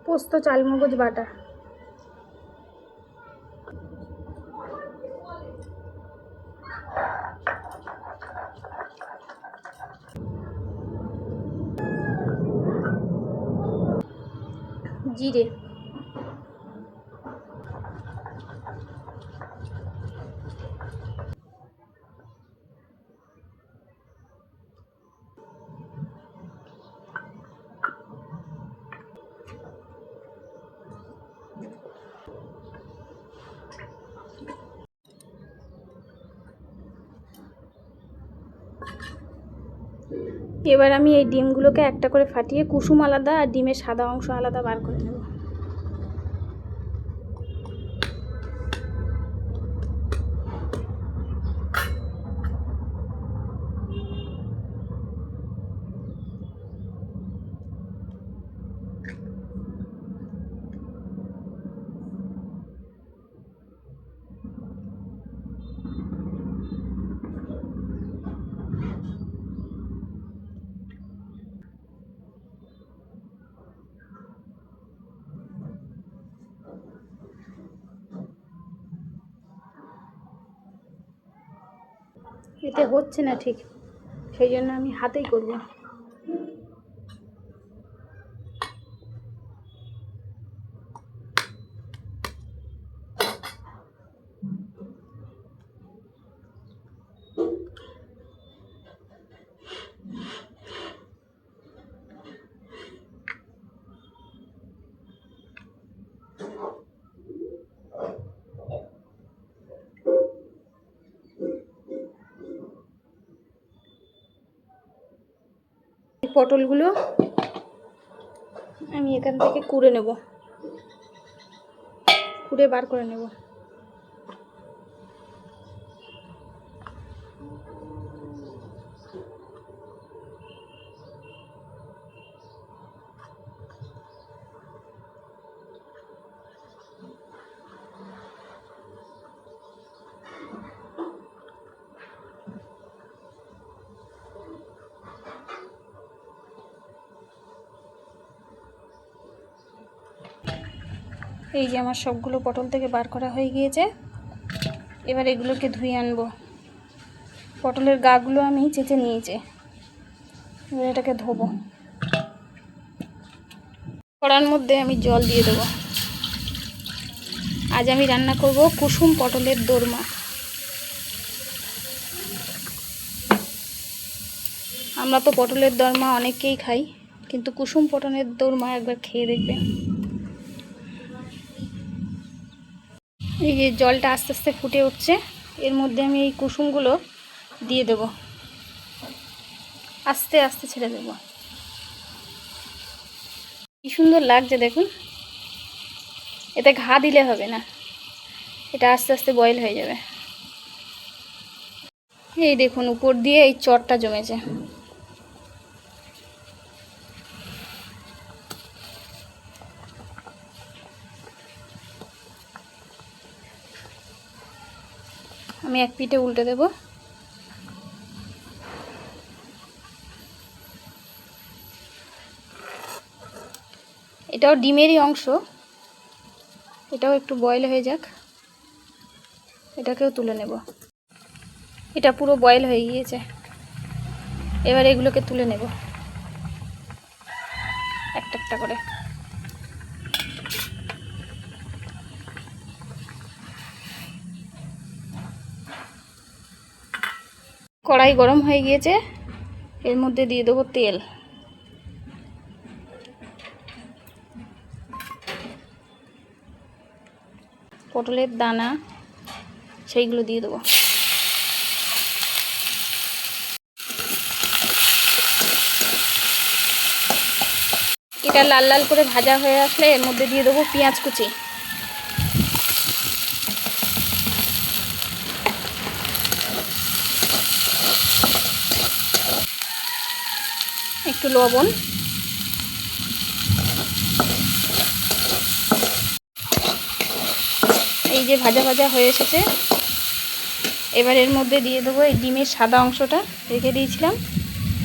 পোস্ত চালমগজ বাটা, জিরে, এবার আমি এই ডিমগুলোকে একটা করে ফাটিয়ে কুসুম আলাদা আর ডিমের সাদা অংশ আলাদা বার করে নেব। এতে হচ্ছে না ঠিক, সেই জন্য আমি হাতেই করব। পটলগুলো আমি এখান থেকে কুড়ে নেব, কুড়ে বার করে নেব। এই যে আমার সবগুলো পটল থেকে বার করা হয়ে গিয়েছে। এবার এগুলোকে ধুয়ে আনবো। পটলের গাগুলো আমি চেঁচে নিয়েছি, এবার এটাকে ধোবো। কড়ার মধ্যে আমি জল দিয়ে দেবো। আজ আমি রান্না করব কুসুম পটলের দোরমা। আমরা তো পটলের দোরমা অনেকেই খাই, কিন্তু কুসুম পটলের দোরমা একবার খেয়ে দেখবেন। এই যে জলটা আস্তে আস্তে ফুটে উঠছে, এর মধ্যে আমি এই কুসুমগুলো দিয়ে দেব, আস্তে আস্তে ছেড়ে দেব। কি সুন্দর লাগছে দেখুন। এতে ঘা দিলে হবে না, এটা আস্তে আস্তে বয়েল হয়ে যাবে। এই দেখুন উপর দিয়ে এই চটটা জমেছে। আমি এক পিঠে উল্টে দেব। এটাও ডিমেরই অংশ, এটাও একটু বয়েল হয়ে যাক, এটাকেও তুলে নেব। এটা পুরো বয়েল হয়ে গিয়েছে, এবার এগুলোকে তুলে নেব একটা একটা করে। কড়াই গরম হয়ে গিয়েছে, এর মধ্যে দিয়ে দেবো তেল। পটলের দানা সেইগুলো দিয়ে দেবো। এটা লাল লাল করে ভাজা হয়ে আসলে এর মধ্যে দিয়ে দেবো পেঁয়াজ কুচি। একটু লবণ, এই যে ভাজা ভাজা হয়ে এসেছে। এবার এর মধ্যে দিয়ে দেবো এই ডিমের সাদা অংশটা রেখে দিয়েছিলাম,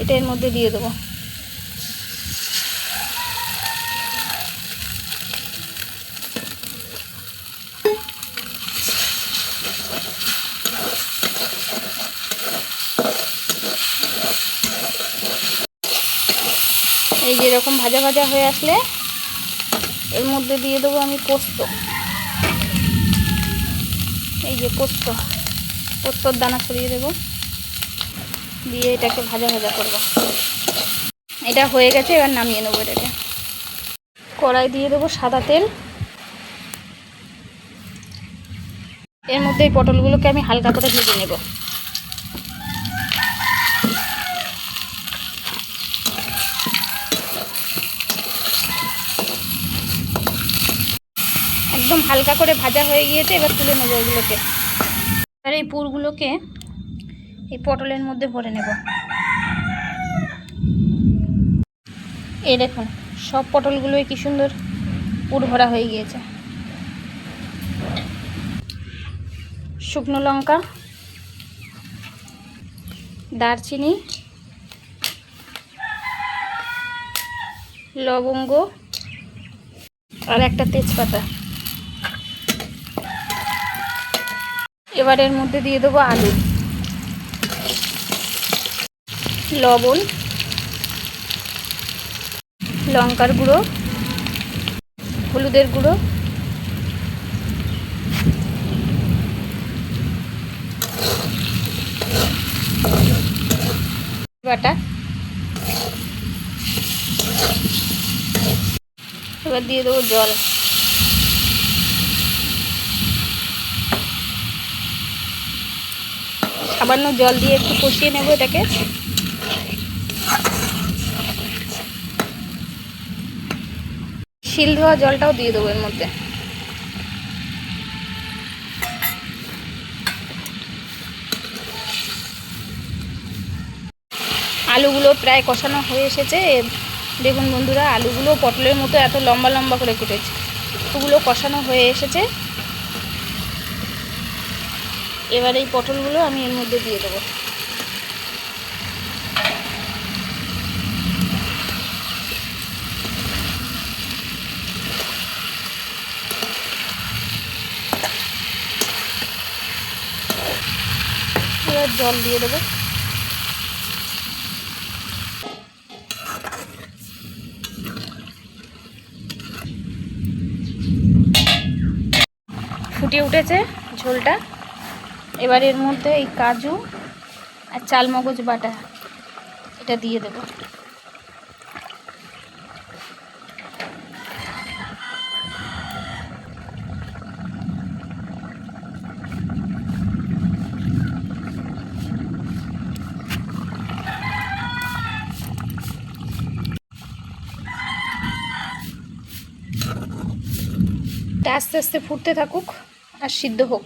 এটা এর মধ্যে দিয়ে দেবো। এই যে এরকম ভাজা ভাজা হয়ে আসলে এর মধ্যে দিয়ে দেবো আমি পোস্ত। এই যে পোস্তর দানা ছড়িয়ে দেবো, দিয়ে এটাকে ভাজা ভাজা করব। এটা হয়ে গেছে, এবার নামিয়ে নেবো এটাকে। কড়াই দিয়ে দেবো সাদা তেল, এর মধ্যে এই পটলগুলোকে আমি হালকা করে ভেজে নেব। একদম হালকা করে ভাজা হয়ে গিয়েছে, এবার তুলে নেবো এগুলোকে। আর এই পুরগুলোকে এই পটলের মধ্যে ভরে নেব। এই দেখুন সব পটলগুলোই কি সুন্দর পুর ভরা হয়ে গিয়েছে। শুকনো লঙ্কা, দারচিনি, লবঙ্গ আর একটা তেজপাতা। এবার এর মধ্যে দিয়ে দেবো আলু, লবণ, লঙ্কার গুঁড়ো, হলুদের গুঁড়ো, বাটা। এবার দিয়ে দেবো জল। সামান্য জল দিয়ে একটু কষিয়ে নেব এটাকে। শিল ধোয়া জলটাও দিয়ে দেবো এর মধ্যে। আলুগুলো প্রায় কষানো হয়ে এসেছে। দেখুন বন্ধুরা, আলুগুলো পটলের মতো এত লম্বা লম্বা করে কেটেছে। আলুগুলো কষানো হয়ে এসেছে। এবার এই পটলগুলো আমি এর মধ্যে দিয়ে দেবো। এবার জল দিয়ে দেবো। ফুটে উঠেছে ঝোলটা। এবার এর মধ্যে এই কাজু আর চালমগজ বাটা এটা দিয়ে দেবো। আস্তে আস্তে ফুটতে থাকুক আর সিদ্ধ হোক।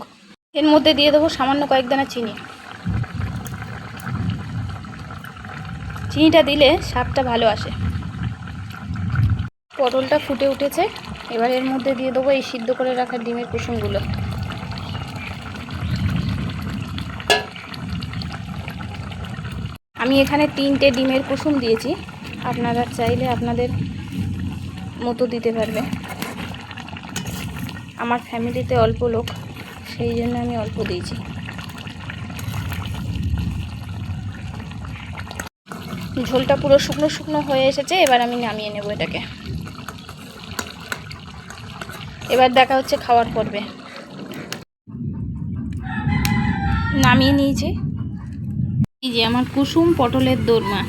এর মধ্যে দিয়ে দেবো সামান্য কয়েক দানা চিনি। চিনিটা দিলে স্বাদটা ভালো আসে। পটলটা ফুটে উঠেছে। এবার এর মধ্যে দিয়ে দেবো এই সিদ্ধ করে রাখা ডিমের কুসুমগুলো। আমি এখানে 3টে ডিমের কুসুম দিয়েছি, আপনারা চাইলে আপনাদের মতো দিতে পারবে। আমার ফ্যামিলিতে অল্প লোক, সেই জন্য আমি অল্প দিয়েছি। ঝোলটা পুরো শুকনো শুকনো হয়ে এসেছে। এবার আমি নামিয়ে নেব এটাকে। এবার দেখা হচ্ছে খাওয়ার পর্বে। নামিয়ে নিয়েছি। এই যে আমার কুসুম পটলের দোরমা।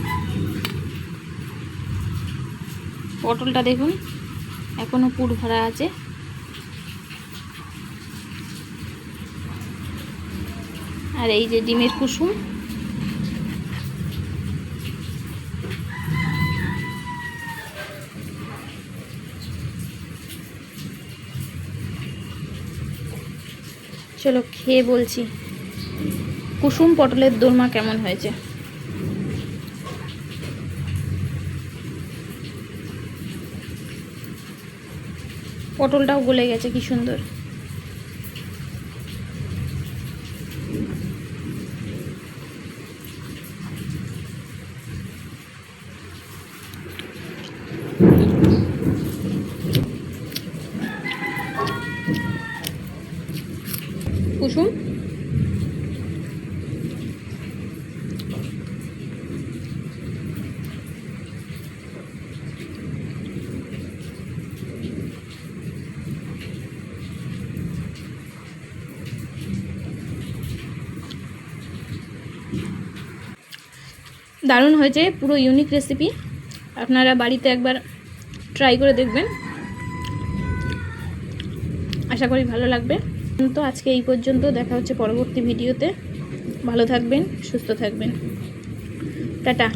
পটলটা দেখুন এখনো পুর ভরা আছে। আর এই যে ডিমের কুসুম। চলো খেয়ে বলছি কুসুম পটলের দোরমা কেমন হয়েছে। পটলটাও গলে গেছে কি সুন্দর। কুসুম দারুণ হয়েছে, পুরো ইউনিক রেসিপি। আপনারা বাড়িতে একবার ট্রাই করে দেখবেন, আশা করি ভালো লাগবে। তো আজকে এই পর্যন্ত, দেখা হচ্ছে পরবর্তী ভিডিওতে। ভালো থাকবেন, সুস্থ থাকবেন, টাটা।